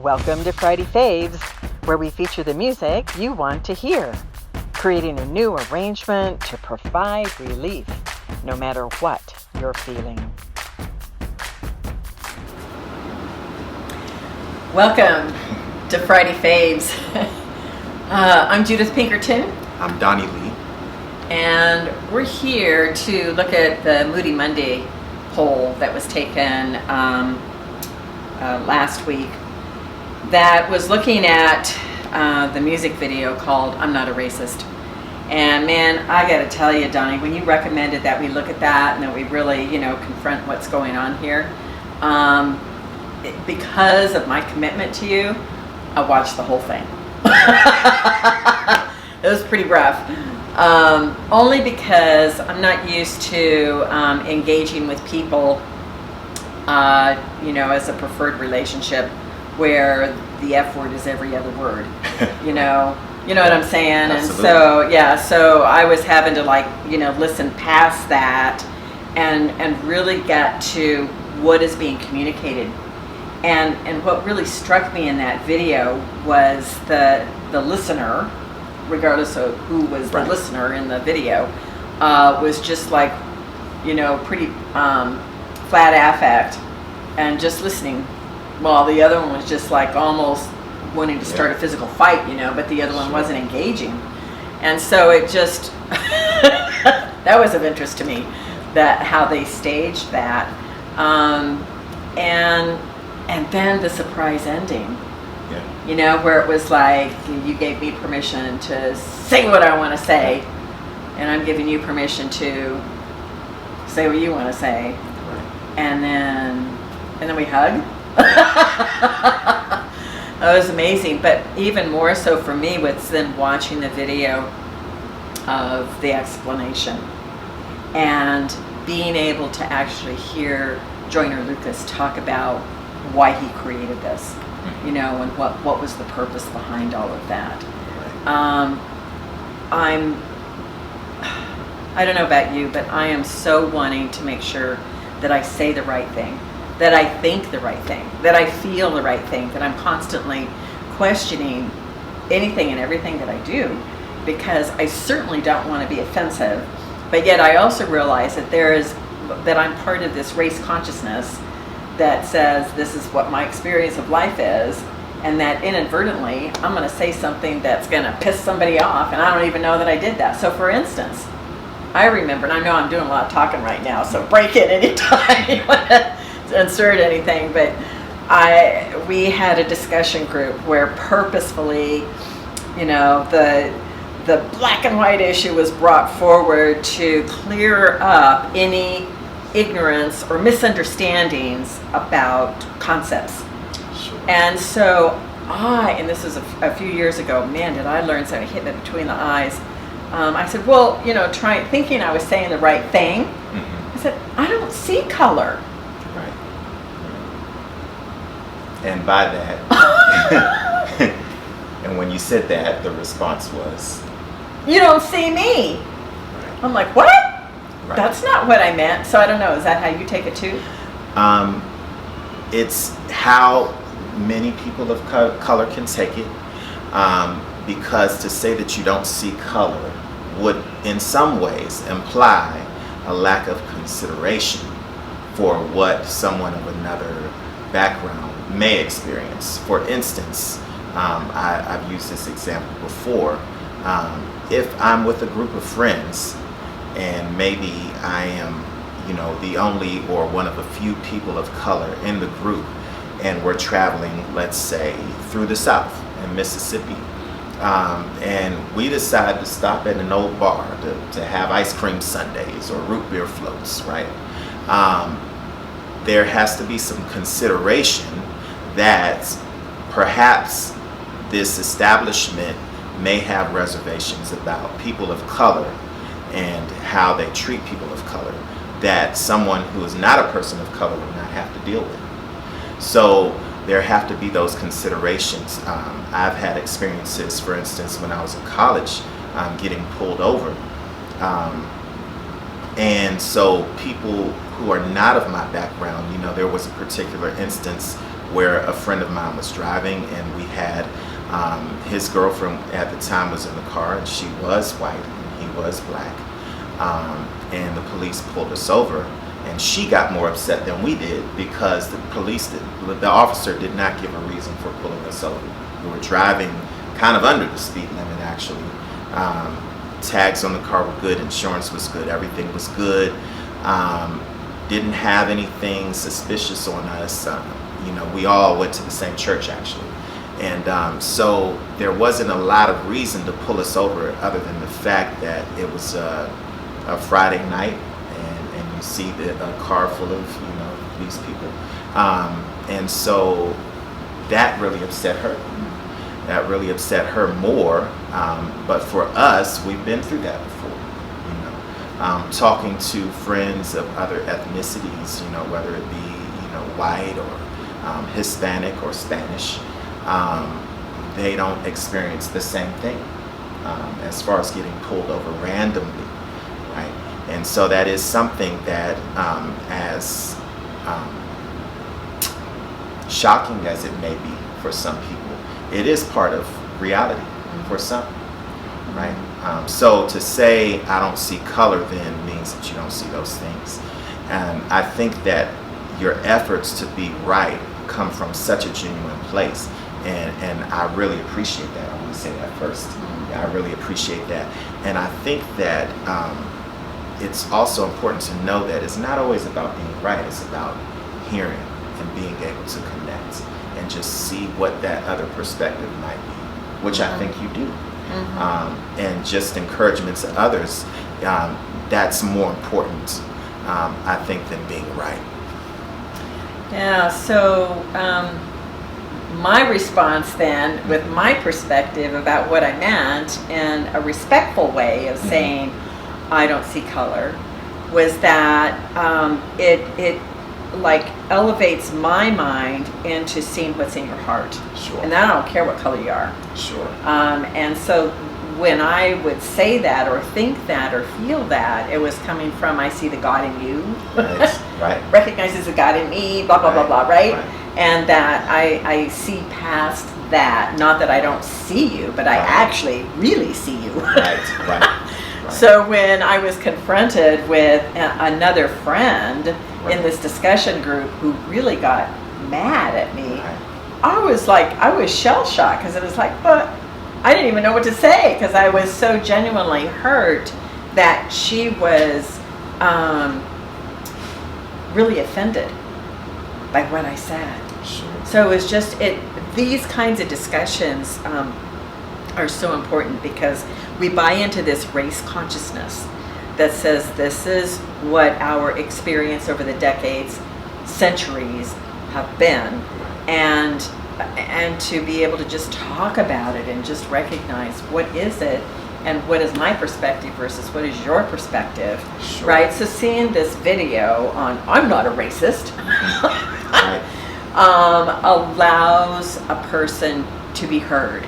Welcome to Friday Faves, where we feature the music you want to hear, creating a new arrangement to provide relief, no matter what you're feeling. Welcome to Friday Faves. I'm Judith Pinkerton. I'm Donnie Lee. And we're here to look at the MOODY Monday poll that was taken last week that was looking at the music video called I'm Not a Racist. And man, I gotta tell you, Donnie, when you recommended that we look at that and that we really, confront what's going on here, because of my commitment to you, I watched the whole thing. It was pretty rough. Only because I'm not used to engaging with people, as a preferred relationship where the F word is every other word. You know what I'm saying? Absolutely. And so I was having to listen past that and really get to what is being communicated. And what really struck me in that video was the listener, regardless of who was the listener in the video, was just pretty flat affect and just listening, while the other one was just almost wanting to start a physical fight, but the other one wasn't engaging. And so it just, that was of interest to me, that how they staged that. And then the surprise ending. Where it was like, you gave me permission to say what I want to say, and I'm giving you permission to say what you want to say, and then we hug. That was amazing. But even more so for me was then watching the video of the explanation and being able to actually hear Joyner Lucas talk about why he created this. And what was the purpose behind all of that. I don't know about you, but I am so wanting to make sure that I say the right thing, that I think the right thing, that I feel the right thing, that I'm constantly questioning anything and everything that I do, because I certainly don't want to be offensive, but yet I also realize that I'm part of this race consciousness that says this is what my experience of life is, and that inadvertently I'm going to say something that's going to piss somebody off, and I don't even know that I did that. So for instance, I remember, and I know I'm doing a lot of talking right now, so break in anytime you want to insert anything, but we had a discussion group where purposefully, the black and white issue was brought forward to clear up any ignorance or misunderstandings about concepts. Sure. And so and this was a few years ago, man, did I learn something, hit me between the eyes. I said, well, thinking I was saying the right thing. I said, I don't see color. Right. And by that, and when you said that, the response was, you don't see me. Right. I'm like, what? Right. That's not what I meant. So I don't know. Is that how you take it too? It's how many people of color can take it, because to say that you don't see color would in some ways imply a lack of consideration for what someone of another background may experience. For instance, I've used this example before. If I'm with a group of friends and maybe I am, the only or one of a few people of color in the group, and we're traveling, let's say, through the South in Mississippi, and we decide to stop at an old bar to have ice cream sundaes or root beer floats, right? There has to be some consideration that perhaps this establishment may have reservations about people of color and how they treat people of color that someone who is not a person of color would not have to deal with. So there have to be those considerations. I've had experiences, for instance, when I was in college, getting pulled over. And so people who are not of my background, there was a particular instance where a friend of mine was driving, and we had his girlfriend at the time was in the car, and she was white and he was black, and the police pulled us over, and she got more upset than we did because the officer did not give a reason for pulling us over. We were driving kind of under the speed limit, actually. Tags on the car were good, insurance was good, everything was good. Didn't have anything suspicious on us. We all went to the same church, actually. And so there wasn't a lot of reason to pull us over other than the fact that it was a Friday night, and you see a car full of these people. And so that really upset her. That really upset her more. But for us, we've been through that before. Talking to friends of other ethnicities, whether it be white or Hispanic or Spanish, they don't experience the same thing as far as getting pulled over randomly, right? And so that is something that, as shocking as it may be for some people, it is part of reality for some, right? So to say I don't see color then means that you don't see those things. And I think that your efforts to be right come from such a genuine place. And I really appreciate that. I want to say that first. Yeah, I really appreciate that. And I think that it's also important to know that it's not always about being right. It's about hearing and being able to connect and just see what that other perspective might be, which I think you do. And just encouragement to others, that's more important, I think, than being right. Yeah, so my response then, with my perspective about what I meant in a respectful way of saying I don't see color, was that it like elevates my mind into seeing what's in your heart. Sure. And I don't care what color you are. Sure. And so when I would say that or think that or feel that, it was coming from I see the God in you. Right. Recognizes the God in me, blah, blah, blah, blah, right? And that I see past that. Not that I don't see you, but I actually really see you. Right. So when I was confronted with another friend in this discussion group who really got mad at me, I was shell-shocked because it was like, but I didn't even know what to say because I was so genuinely hurt that she was really offended by what I said. Sure. So it was just, these kinds of discussions are so important because we buy into this race consciousness that says this is what our experience over the decades, centuries have been, and to be able to just talk about it and just recognize what is it and what is my perspective versus what is your perspective, right? So seeing this video on I'm not a racist allows a person to be heard.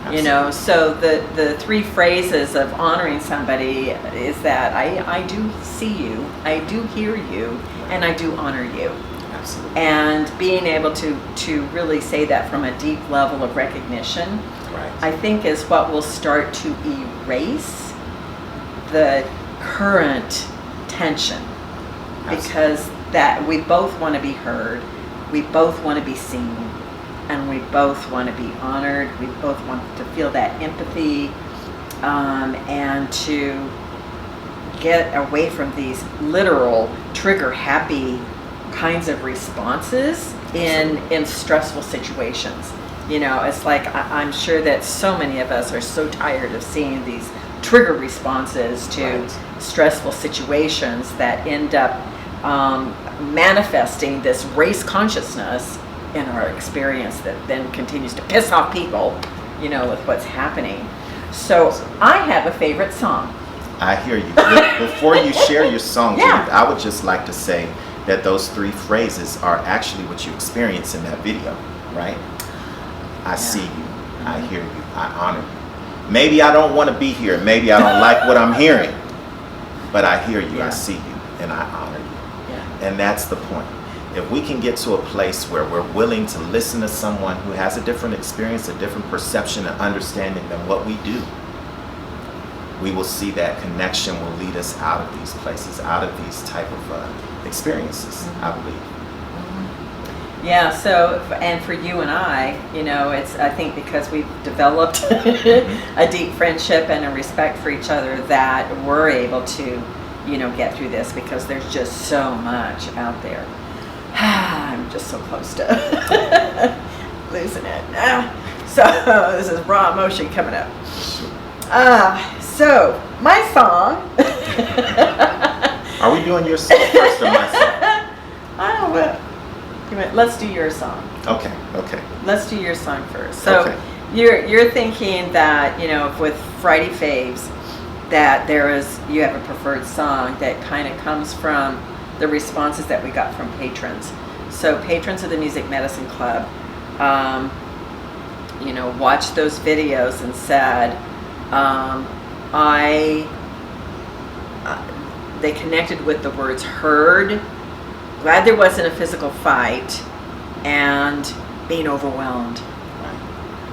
Absolutely. So the three phrases of honoring somebody is that I do see you, I do hear you, and I do honor you. Absolutely. And being able to really say that from a deep level of recognition, I think is what will start to erase the current tension. Absolutely. Because that we both want to be heard, we both want to be seen, and we both want to be honored. We both want to feel that empathy, and to get away from these literal trigger-happy kinds of responses in stressful situations. It's like I'm sure that so many of us are so tired of seeing these trigger responses to stressful situations that end up manifesting this race consciousness in our experience that then continues to piss off people, with what's happening. So I have a favorite song. I hear you. Before you share your song, Judith, I would just like to say that those three phrases are actually what you experience in that video, right? I see you, I hear you, I honor you. Maybe I don't want to be here, maybe I don't like what I'm hearing, but I hear you, I see you, and I honor you. And that's the point. if we can get to a place where we're willing to listen to someone who has a different experience, a different perception and understanding than what we do, we will see that connection will lead us out of these places, out of these type of experiences, I believe. Yeah, so, and for you and I, you know, I think because we've developed a deep friendship and a respect for each other, that we're able to, you know, get through this, because there's just so much out there. I'm just so close to losing it. So this is raw emotion coming up. So my song. Are we doing your song first or my song? I don't know. Let's do your song. Okay. Let's do your song first. So Okay. you're thinking that, you know, with Friday Faves, that you have a preferred song that kind of comes from the responses that we got from patrons. So patrons of the Music Medicine Club, you know, watched those videos and said, they connected with the words heard, glad there wasn't a physical fight, and being overwhelmed.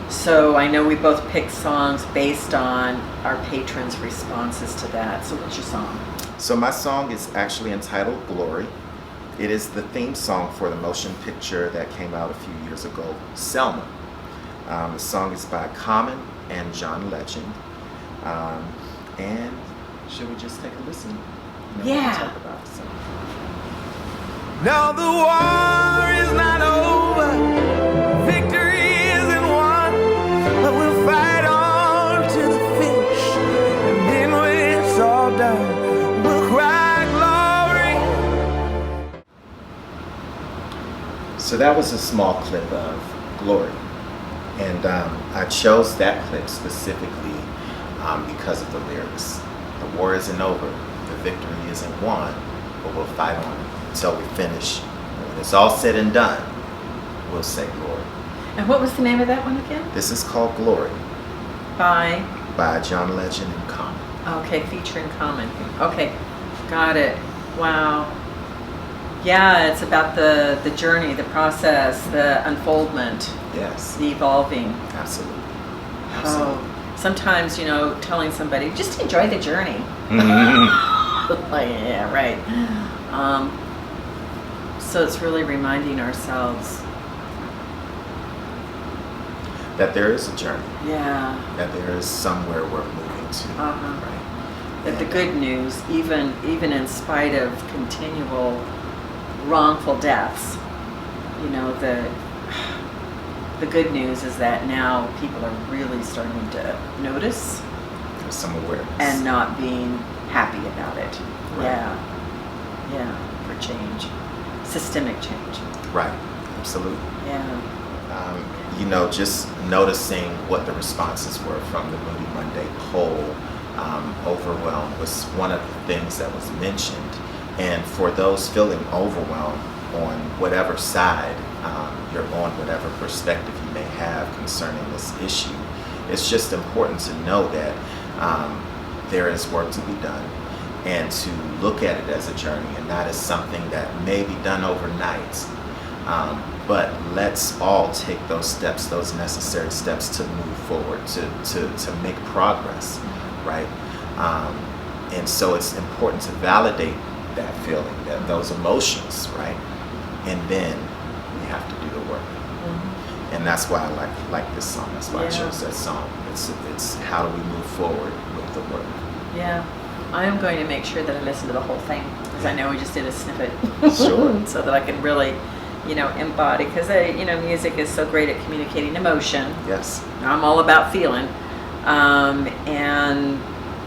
So I know we both picked songs based on our patrons' responses to that. So what's your song? So my song is actually entitled Glory. It is the theme song for the motion picture that came out a few years ago, Selma. The song is by Common and John Legend. And should we just take a listen? And then we can talk about it. So. Now the war is not over, victory isn't won, but we'll fight on to the finish, and then when it's all done, we'll cry glory. So that was a small clip of Glory. And I chose that clip specifically because of the lyrics. The war isn't over, the victory isn't won, but we'll fight on until we finish. And when it's all said and done, we'll say glory. And what was the name of that one again? This is called Glory By John Legend and Common. Okay, featuring Common. Okay, got it. Wow. Yeah, it's about the journey, the process, the unfoldment, Yes, the evolving. absolutely. Oh, sometimes, you know, telling somebody, just enjoy the journey. Like, yeah, right. So it's really reminding ourselves. That there is a journey, Yeah. that there is somewhere we're moving to. Right? That the good news, even in spite of continual wrongful deaths, you know, the good news is that now people are really starting to notice There's some awareness. and not being happy about it. Right. Yeah, for change, systemic change. Right, absolutely. Yeah. You know, just noticing what the responses were from the Moody Monday poll, overwhelm was one of the things that was mentioned. And for those feeling overwhelmed on whatever side you're on, whatever perspective you may have concerning this issue, it's just important to know that there is work to be done, and to look at it as a journey and not as something that may be done overnight. But let's all take those steps, those necessary steps to move forward, to make progress, right? And so it's important to validate that feeling, that those emotions, right? And then we have to do the work. Mm-hmm. And that's why I like this song. That's why I Yeah. chose that song. It's how do we move forward with the work? Yeah. I am going to make sure that I listen to the whole thing, because I know we just did a snippet. Sure. So that I can really, you know, embody, because music is so great at communicating emotion. Yes. I'm all about feeling. And,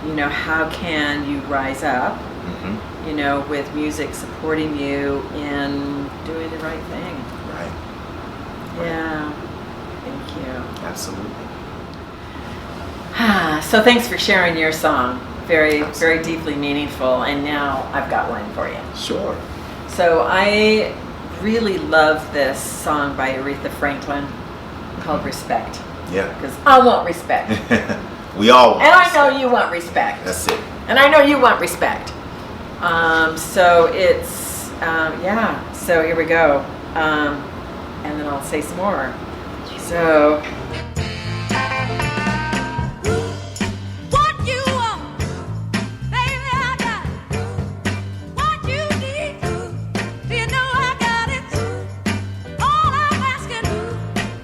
you know, how can you rise up, Mm-hmm. you know, with music supporting you in doing the right thing? Right. Yeah. Thank you. Absolutely. So thanks for sharing your song. Very, Absolutely. very deeply meaningful. And now I've got one for you. Sure. So I really love this song by Aretha Franklin called Respect, Yeah. because I want respect. We all want And I respect. know you want respect. That's it. And I know you want respect. So it's yeah, so here we go. And then I'll say some more. So, What you want, baby, I got it. What you need, you know I got it. All I'm asking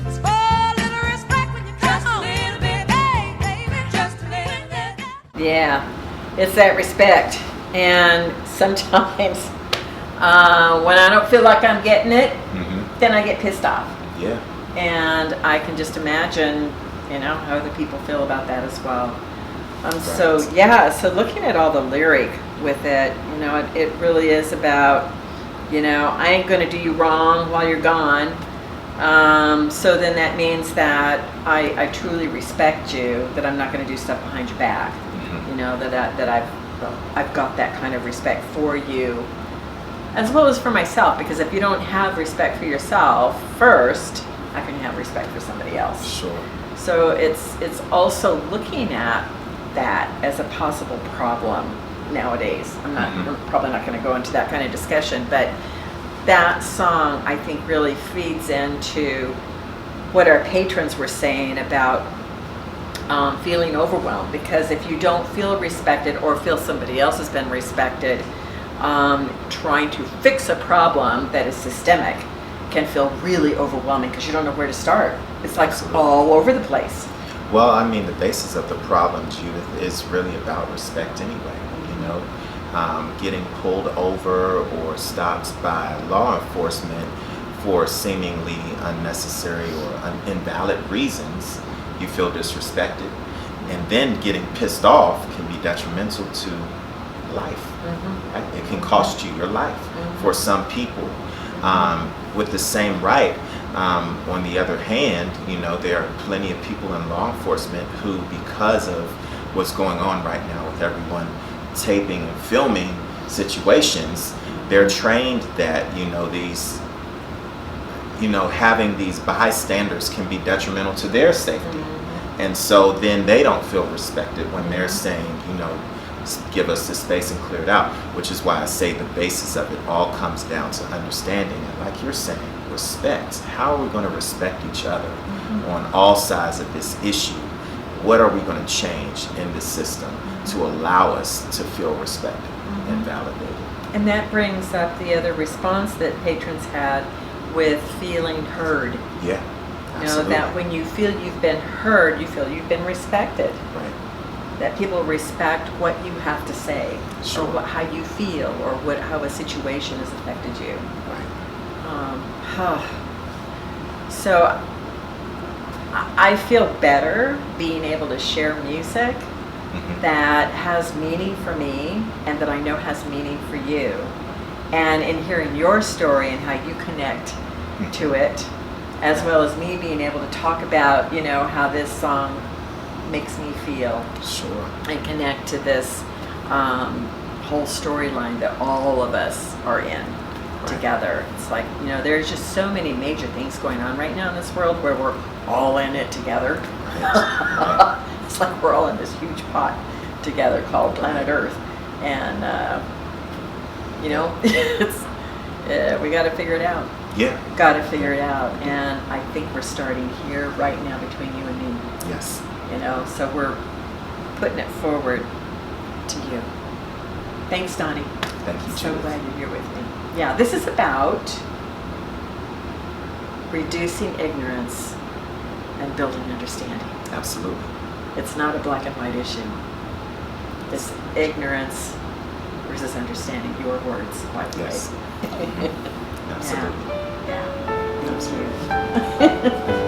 is for a little respect when you come home. Just a little bit, hey, baby, just a little bit. yeah, it's that respect. And sometimes when I don't feel like I'm getting it, then I get pissed off. Yeah. And I can just imagine, how other people feel about that as well. So yeah, so looking at all the lyric with it, it really is about, I ain't gonna do you wrong while you're gone. So then that means that I truly respect you, that I'm not gonna do stuff behind your back. That I've got that kind of respect for you, as well as for myself, because if you don't have respect for yourself first, how can you have respect for somebody else? Sure. So it's also looking at that as a possible problem nowadays. We're probably not going to go into that kind of discussion, but that song I think really feeds into what our patrons were saying about feeling overwhelmed, because if you don't feel respected or feel somebody else has been respected, trying to fix a problem that is systemic can feel really overwhelming because you don't know where to start. It's like all over the place. Well, I mean, the basis of the problem, Judith, is really about respect anyway. Getting pulled over or stopped by law enforcement for seemingly unnecessary or invalid reasons, you feel disrespected. And then getting pissed off can be detrimental to life. Right? It can cost you your life for some people. With the same right, on the other hand, there are plenty of people in law enforcement who, because of what's going on right now with everyone taping and filming situations, they're trained that, these, having these bystanders can be detrimental to their safety. And so then they don't feel respected when they're saying, give us the space and clear it out, which is why I say the basis of it all comes down to understanding, and like you're saying, respect. How are we going to respect each other on all sides of this issue? What are we going to change in the system to allow us to feel respected and validated? And that brings up the other response that patrons had with feeling heard. Yeah, absolutely. That when you feel you've been heard, you feel you've been respected. Right. That people respect what you have to say, Sure. or how you feel, or how a situation has affected you. Right. So I feel better being able to share music that has meaning for me and that I know has meaning for you. And in hearing your story and how you connect to it, as well as me being able to talk about, how this song makes me feel. Sure. And connect to this whole storyline that all of us are in together. It's like, there's just so many major things going on right now in this world where we're all in it together. Right. It's like we're all in this huge pot together called planet Earth. And, it's, we got to figure it out. Yeah. Got to figure it out. And I think we're starting here right now between you and me. Yes. So we're putting it forward to you. Thanks, Donnie. Thank you, So Judith. glad you're here with me. Yeah, this is about reducing ignorance and building understanding. Absolutely. It's not a black and white issue. It's ignorance versus understanding. Your words, by the Yes. way. Absolutely. Yeah. Thank you.